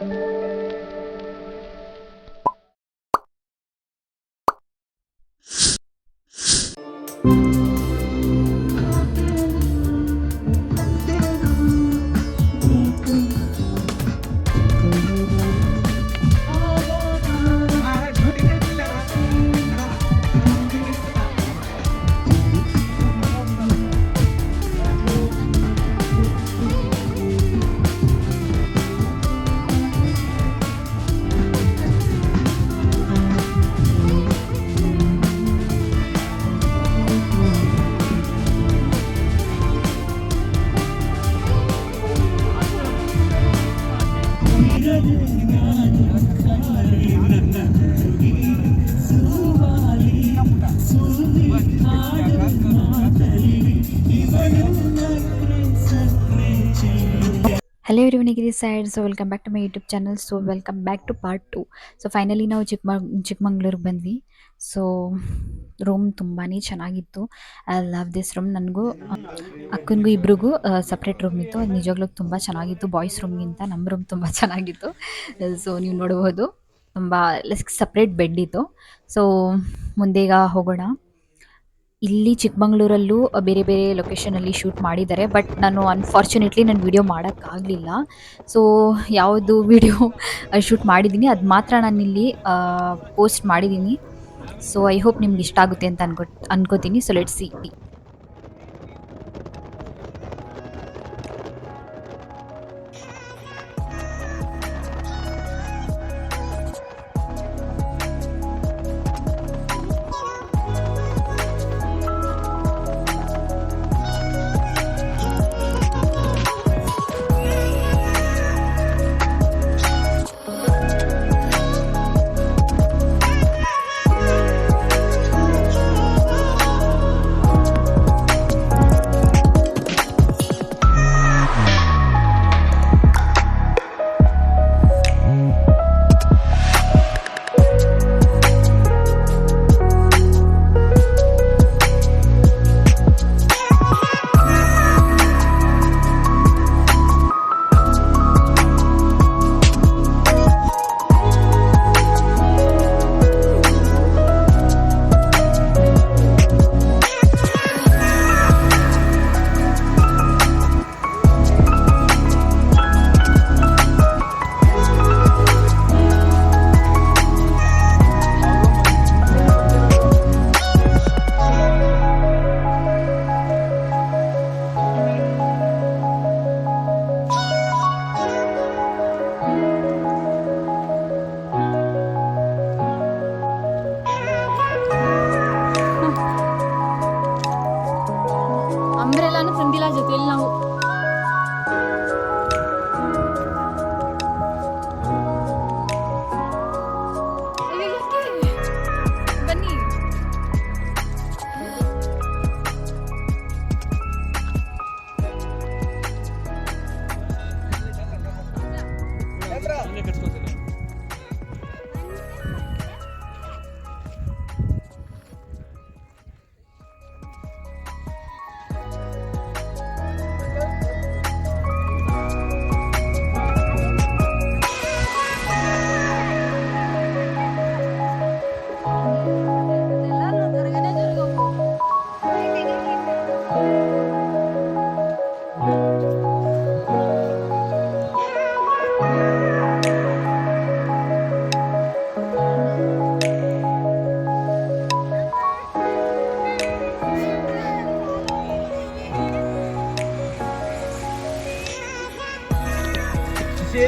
Hello everyone, this side. So welcome back to my YouTube channel. So welcome back to part 2. So finally ನಾವು ಚಿಕ್ಕಮಂಗ್ಳೂರಿಗೆ ಬಂದ್ವಿ. So room ತುಂಬಾ ಚೆನ್ನಾಗಿತ್ತು. I love this room. ನನಗೂ ಅಕ್ಕನಿಗೂ ಇಬ್ರಿಗೂ separate room ಇತ್ತು. ಅದು ನಿಜವಾಗ್ಲೂ ತುಂಬ ಚೆನ್ನಾಗಿತ್ತು. ಬಾಯ್ಸ್ ರೂಮ್ಗಿಂತ ನಮ್ಮ ರೂಮ್ ತುಂಬ ಚೆನ್ನಾಗಿತ್ತು. ಸೊ ನೀವು ನೋಡಬಹುದು, ತುಂಬ ಸಪ್ರೇಟ್ ಬೆಡ್ ಇತ್ತು. ಸೊ ಮುಂದೆ ಈಗ ಹೋಗೋಣ. ಇಲ್ಲಿ ಚಿಕ್ಕಮಂಗ್ಳೂರಲ್ಲೂ ಬೇರೆ ಬೇರೆ ಲೊಕೇಶನಲ್ಲಿ ಶೂಟ್ ಮಾಡಿದ್ದಾರೆ. ಬಟ್ ನಾನು ಅನ್ಫಾರ್ಚುನೇಟ್ಲಿ ನಾನು ವಿಡಿಯೋ ಮಾಡೋಕ್ಕಾಗಲಿಲ್ಲ. ಸೊ ಯಾವುದು ವಿಡಿಯೋ ಶೂಟ್ ಮಾಡಿದ್ದೀನಿ ಅದು ಮಾತ್ರ ನಾನಿಲ್ಲಿ ಪೋಸ್ಟ್ ಮಾಡಿದ್ದೀನಿ. ಸೊ ಐ ಹೋಪ್ ನಿಮ್ಗೆ ಇಷ್ಟ ಆಗುತ್ತೆ ಅಂತ ಅನ್ಕೋತೀನಿ. So let's see. ಅಂಬ್ರೆಲಾನು ತಂದಿಲ್ಲ ಜೊತೆಯಲ್ಲಿ ನಾವು. ಬನ್ನಿ.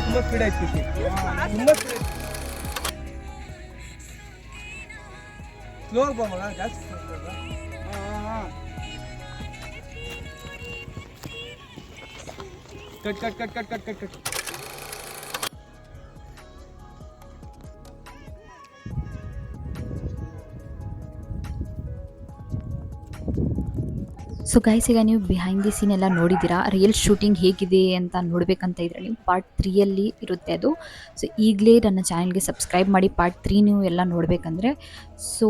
ತುಂಬಾ ಸ್ಪೀಡ್ ಆಯ್ತು ಖುಷಿ. ತುಂಬಾ ಸ್ಪೀಡ್. ಸ್ಲೋ ಆಗಿ ಬಾ ಜಾಸ್ತಿ cut cut cut cut cut cut cut. So guys, ಈಗ ನೀವು ಬಿಹೈಂಡ್ ದಿ ಸೀನ್ ಎಲ್ಲ ನೋಡಿದ್ದೀರಾ. ರಿಯಲ್ ಶೂಟಿಂಗ್ ಹೇಗಿದೆ ಅಂತ ನೋಡಬೇಕಂತ ಇದ್ರೆ ನೀವು ಪಾರ್ಟ್ 3ಯಲ್ಲಿ ಇರುತ್ತೆ ಅದು. ಸೊ ಈಗಲೇ ನನ್ನ ಚಾನಲ್ಗೆ ಸಬ್ಸ್ಕ್ರೈಬ್ ಮಾಡಿ ಪಾರ್ಟ್ 3 ನೀವು ಎಲ್ಲ ನೋಡಬೇಕಂದ್ರೆ. ಸೊ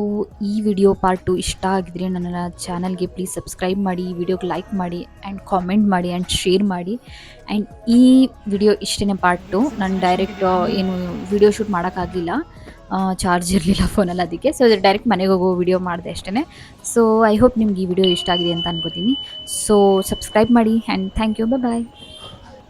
ಈ ವಿಡಿಯೋ ಪಾರ್ಟ್ 2 ಇಷ್ಟ ಆಗಿದ್ರೆ ನನ್ನ ಚಾನಲ್ಗೆ ಪ್ಲೀಸ್ ಸಬ್ಸ್ಕ್ರೈಬ್ ಮಾಡಿ, ಈ ವಿಡಿಯೋಗೆ ಲೈಕ್ ಮಾಡಿ ಆ್ಯಂಡ್ ಕಾಮೆಂಟ್ ಮಾಡಿ ಆ್ಯಂಡ್ ಶೇರ್ ಮಾಡಿ. ಆ್ಯಂಡ್ ಈ ವಿಡಿಯೋ ಇಷ್ಟೇ ಪಾರ್ಟ್ 2. ನಾನು ಡೈರೆಕ್ಟ್ ಏನು ವಿಡಿಯೋ ಶೂಟ್ ಮಾಡೋಕ್ಕಾಗಲಿಲ್ಲ, ಚಾರ್ಜ್ ಇರಲಿಲ್ಲ ಫೋನಲ್ಲಿ, ಅದಕ್ಕೆ. ಸೊ ಡೈರೆಕ್ಟ್ ಮನೆಗೆ ಹೋಗೋ ವಿಡಿಯೋ ಮಾಡಿದೆ ಅಷ್ಟೇ. ಸೊ ಐ ಹೋಪ್ ನಿಮ್ಗೆ ಈ ವಿಡಿಯೋ ಇಷ್ಟ ಆಗಿದೆ ಅಂತ ಅನ್ಕೋತೀನಿ. ಸೊ ಸಬ್ಸ್ಕ್ರೈಬ್ ಮಾಡಿ ಆ್ಯಂಡ್ ಥ್ಯಾಂಕ್ ಯು. ಬಾಯ್.